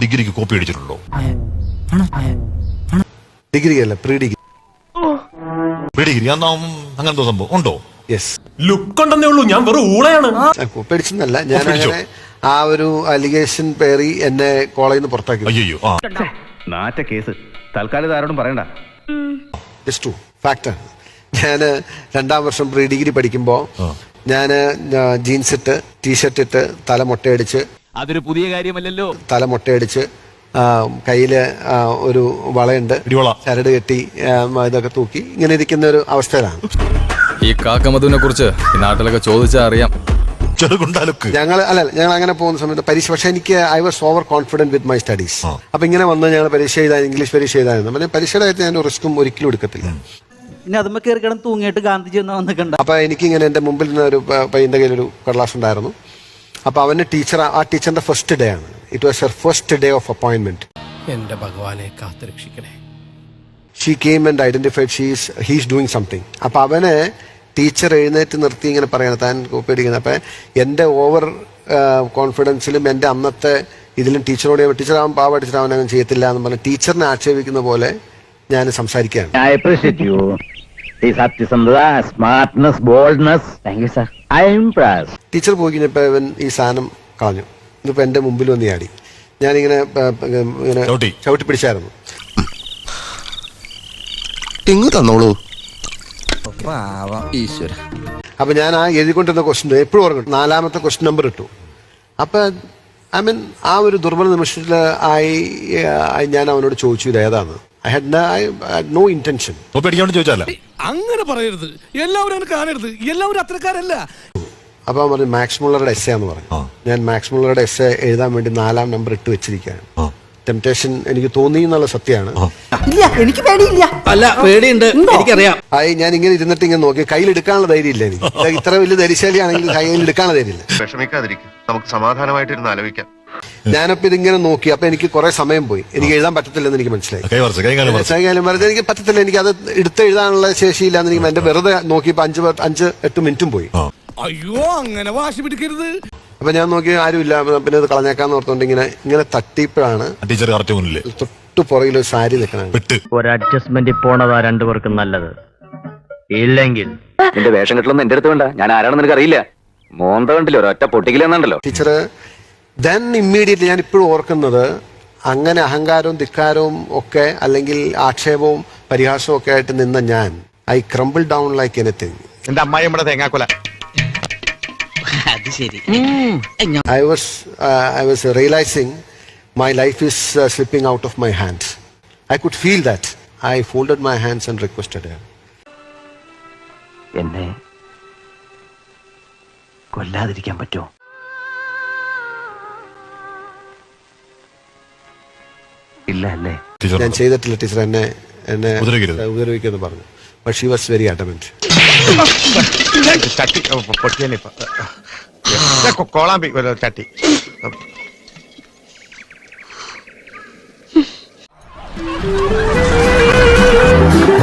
ഡിഗ്രിക്ക് copy അടിച്ചിട്ടുണ്ടോ? Degree അല്ല, pre degree. അങ്ങനത്തെ സംഭവം ഉണ്ടോ? യെസ്. ലുക്ക് ഉണ്ടെന്നേ ഉള്ളൂ, ഞാൻ വെറും ഊളയാണ്. കോപ്പി അടിച്ചെന്നല്ല, ഞാൻ അങ്ങനെ ആ ഒരു അലിഗേഷൻ പേറി എന്നെ കോളേജിൽ നിന്ന് പുറത്താക്കി. അയ്യോ, നാറ്റ കേസ്. തൽക്കാലം ആരോടും പറയണ്ട. ജസ്റ്റ് ട്രൂ ഫാക്റ്റാണ്. ഞാൻ 2ാം വർഷം പ്രീ ഡിഗ്രി പഠിക്കുമ്പോൾ ഞാൻ ജീൻസ് ഇട്ട് ടീഷർട്ട് ഇട്ട് തല മൊട്ടയടിച്ച്, അതൊരു പുതിയ കാര്യമല്ലല്ലോ, തല മൊട്ടയടിച്ച് കയ്യില് ഒരു വളയുണ്ട്, ചരട് കെട്ടി ഇതൊക്കെ തൂക്കി ഇങ്ങനെ ഇരിക്കുന്ന ഒരു അവസ്ഥയിലാണ്. ഈ കാക്കമധുവിനെ കുറിച്ച് നാട്ടിലൊക്കെ ചോദിച്ചാൽ അറിയാം. ഞങ്ങൾ അങ്ങനെ പോകുന്ന സമയത്ത് പരീക്ഷ, പക്ഷെ എനിക്ക് I was over confident with my studies. അപ്പൊ ഇങ്ങനെ വന്ന് ഞങ്ങൾ പരീക്ഷ എഴുതാൻ, ഇംഗ്ലീഷ് പരീക്ഷ എഴുതാൻ പരീക്ഷയുടെ കാര്യത്തിൽ ഞാൻ റിസ്ക്കും ഒരിക്കലും എടുക്കത്തില്ല. അപ്പൊ എനിക്കിങ്ങനെ എന്റെ മുമ്പിൽ നിന്ന് ഒരു പയ്യന്റെ കയ്യിലൊരു കടലാസ് ഉണ്ടായിരുന്നു. അപ്പൊ അവന്റെ ആ ടീച്ചറിന്റെ ഫസ്റ്റ് ഡേ ആണ്. It was her first day of appointment. എന്റെ ഭഗവാനെ കാത്തുരക്ഷിക്കണേ. She came and identified he's doing something. അപ്പൊ അവനെ ടീച്ചർ എഴുന്നേറ്റ് നിർത്തി ഇങ്ങനെ പറയണം, താൻ കോപ്പി അടിക്കുന്നത്. അപ്പൊ എന്റെ ഓവർ കോൺഫിഡൻസിലും എന്റെ അന്നത്തെ ഇതിലും ടീച്ചറോട്, ടീച്ചർ അവൻ പാവ അടിച്ചിട്ട് അവൻ അങ്ങനെ ചെയ്യത്തില്ല എന്ന് പറഞ്ഞ് ടീച്ചറിനെ ആക്ഷേപിക്കുന്ന പോലെ ഞാൻ സംസാരിക്കുകയാണ്. ടീച്ചർ പോയി കഴിഞ്ഞപ്പോ ഇവൻ ഈ സാധനം കളഞ്ഞു. ഇതിപ്പോ എന്റെ മുമ്പിൽ വന്ന് ചാടി. ഞാനിങ്ങനെ ഇങ്ങനെ ചവിട്ടി പിടിച്ചായിരുന്നു. തന്നോളൂ. അപ്പൊ ഞാൻ ആ എഴുതിക്കൊണ്ടിരുന്ന ക്വസ്റ്റ്യൻ എപ്പോഴും ഓർമ്മ, 4ാമത്തെ ക്വസ്റ്റ്യൻ നമ്പർ ഇട്ടു. അപ്പൊ ഐ മീൻ ആ ഒരു ദുർബല നിമിഷത്തിൽ ഞാൻ അവനോട് ചോദിച്ചു ഇത് ഏതാണ്. I had no intention. അങ്ങനെ പറയരുത്, എല്ലാവരും കാണരുത്, എല്ലാവരും അത്രക്കാരല്ല. അപ്പൊ അവൻ പറഞ്ഞു മാക്സ് മുള്ളറുടെ എസ്സേ എന്ന് പറഞ്ഞു. ഞാൻ മാക്സ് മുള്ളറുടെ എസ്സേ എഴുതാൻ വേണ്ടി 4ാം നമ്പർ ഇട്ട് വെച്ചിരിക്കുകയാണ്. ടെംപ്റ്റേഷൻ എനിക്ക് തോന്നി എന്നുള്ള സത്യമാണ്. എനിക്ക് പേടിയില്ല. അല്ല, പേടിയുണ്ട്, എനിക്കറിയാം. ഞാൻ ഇങ്ങനെ ഇരുന്നിട്ട് ഇങ്ങനെ നോക്കി, കയ്യിൽ എടുക്കാനുള്ള ധൈര്യം ഇല്ല എനിക്ക്. ഇത്ര വലിയ ധൈര്യശാലിയാണെങ്കിൽ കയ്യിൽ എടുക്കാനുള്ള ധൈര്യമില്ല. വിഷമിക്കാതിരിക്കും, നമുക്ക് സമാധാനമായിട്ടിരുന്ന് ആലോചിക്കാം. ഞാനപ്പോ ഇതിങ്ങനെ നോക്കി. അപ്പൊ എനിക്ക് കുറെ സമയം പോയി. എനിക്ക് എഴുതാൻ പറ്റത്തില്ലെന്ന് എനിക്ക് മനസ്സിലായി. കൈകാലം വരച്ച് എനിക്ക് പറ്റത്തില്ല, എനിക്ക് അത് എടുത്തെഴുതാനുള്ള ശേഷിയില്ലാന്ന് എനിക്ക്. എന്റെ വെറുതെ നോക്കിയപ്പോ 5-8 മിനിറ്റും പോയി. അയ്യോ, അങ്ങനെ വാശി പിടിക്കരുത്. അപ്പൊ ഞാൻ നോക്കി ആരുമില്ല. പിന്നെ ഇത് കളഞ്ഞേക്കാന്ന് ഓർത്തോണ്ട് ഇങ്ങനെ തട്ടിയപ്പോഴാണ് തൊട്ടു പുറകിൽ ഒരു സാരി നിൽക്കണം. ഒരു അഡ്ജസ്റ്റ്മെന്റ് പോണതാ രണ്ടുപേർക്കും നല്ലത്. ഇല്ലെങ്കിൽ നിന്റെ വേഷം കെട്ടലൊന്നും എന്റെ അടുത്ത് വേണ്ട. ഞാൻ ആരാണെന്ന് നിനക്ക് അറിയില്ല. മോന്ത കണ്ടില്ലോ, ഒരൊറ്റ പൊട്ടിക്കില്ലെന്നുണ്ടല്ലോ. ടീച്ചർ ദെൻ ഇമ്മീഡിയറ്റ്ലി ഞാൻ ഇപ്പോഴും ഓർക്കുന്നത്, അങ്ങനെ അഹങ്കാരവും ധിക്കാരവും ഒക്കെ അല്ലെങ്കിൽ ആക്ഷേപവും പരിഹാസവും ഒക്കെ ആയിട്ട് നിന്ന ഞാൻ, I crumble down like anything. എന്റെ അമ്മായി നമ്മുടെ തേങ്ങാക്കൊല. I was realizing my life is slipping out of my hands. I could feel that. I folded my hands and requested her. എന്നെ കൊല്ലാതിരിക്കാൻ പറ്റുമോ? ഇല്ല അല്ലേ? ഞാൻ ചെയ്തിട്ടില്ല ടീച്ചർ, എന്നെ ഉപദ്രവിക്കുമെന്ന് പറഞ്ഞു. But she was very adamant. ചട്ടി പൊട്ടിയാനിപ്പോ കോളാമ്പി ചട്ടി